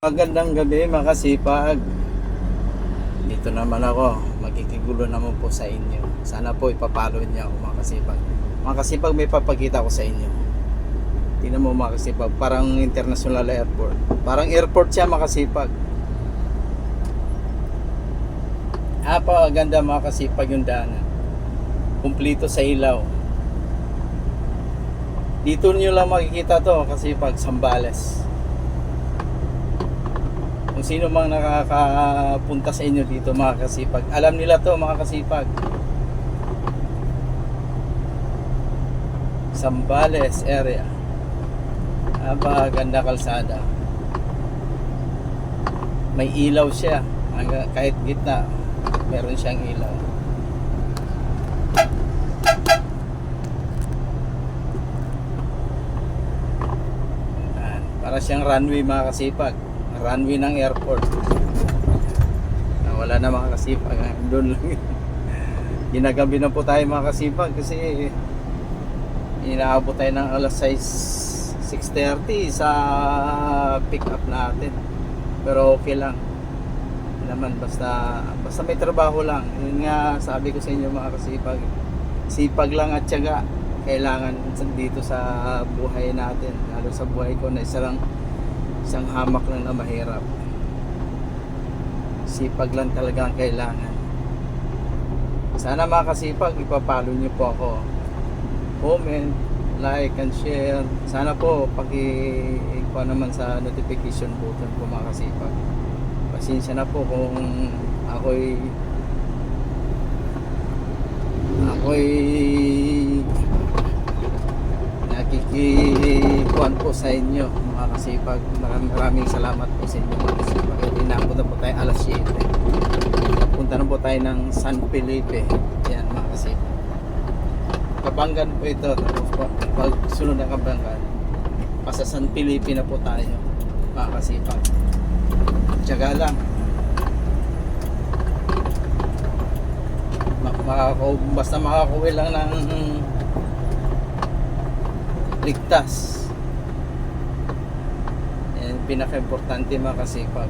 Magandang gabi mga kasipag. Dito naman ako, magkikigulo naman po sa inyo. Sana po ipapalo niyo ako mga kasipag. Mga kasipag, may papakita ko sa inyo. Tingnan mo mga kasipag, parang international airport. Parang airport siya mga kasipag. Ganda mga kasipag yung daanan. Kumplito sa ilaw. Dito niyo lang makikita to kasipag, Zambales. Kung sino mang nakakapunta sa inyo dito mga kasipag, alam nila to mga kasipag. Zambales area. Ganda kalsada. May ilaw siya. Kahit gitna, meron siyang ilaw. Para siyang runway mga kasipag. Runway ng airport. Wala na mga kasipag, doon lang. Ginagabi na po tayo mga kasipag kasi inaabot tayo ng alas 6:30 sa pick up natin. Pero okay lang naman, basta may trabaho lang. Yun nga sabi ko sa inyo mga kasipag, sipag lang at tiyaga kailangan dito sa buhay natin, lalo sa buhay ko na isang hamak lang na mahirap. Sipag lang talaga ang kailangan. Sana mga kasipag, ipapalo nyo po ako. Comment, like and share. Sana po paki-ikuha naman sa notification button po mga kasipag. Pasensya na po kung ako'y nakikikuhan po sa inyo mga kasipag. Maraming salamat po sa inyo mga kasipag. Inapunta po tayo alas 7. Napunta na po tayo ng San Felipe. Yan mga kasipag. Kabanggan po ito. Pag sunod na Kabanggan, pasa San Felipe na po tayo mga kasipag. Tiyaga lang. Basta makakuwi lang ng ligtas. Yan pinaka-importante mga kasipag.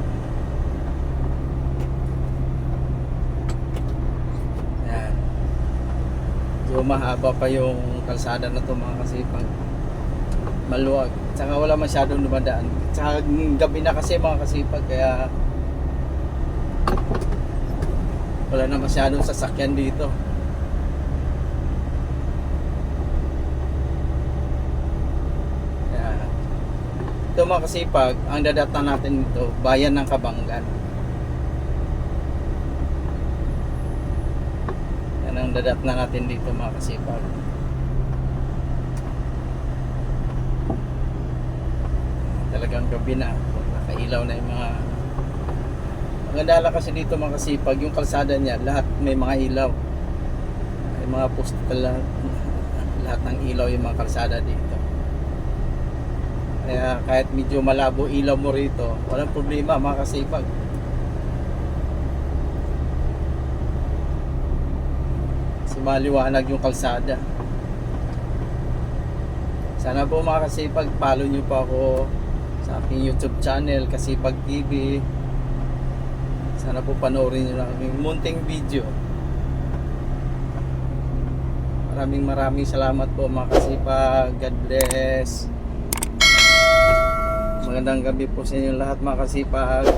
Yan. So mahaba pa yung kalsada na to mga kasipag. Maluwag. Tsaka wala masyadong dumadaan. Tsaka gabi na kasi mga kasipag, kaya wala na masyadong sasakyan dito. Ito mga kasipag, ang dadata natin dito, bayan ng Kabanggan. Yan ang dadat na natin dito mga kasipag. Talagang gabi na, nakailaw na yung mga magandala kasi dito mga kasipag, yung kalsada niya, lahat may mga ilaw. May mga postal, lahat ng ilaw yung mga kalsada dito. Kaya kahit medyo malabo ilaw mo rito, walang problema mga kasipag. Kasi maliwanag yung kalsada. Sana po mga kasipag, follow nyo pa ako sa aking YouTube channel, Kasipag TV. Sana po panoorin nyo lang aking munting video. Maraming salamat po mga kasipag. God bless. Magandang gabi po sa inyo lahat mga kasipag.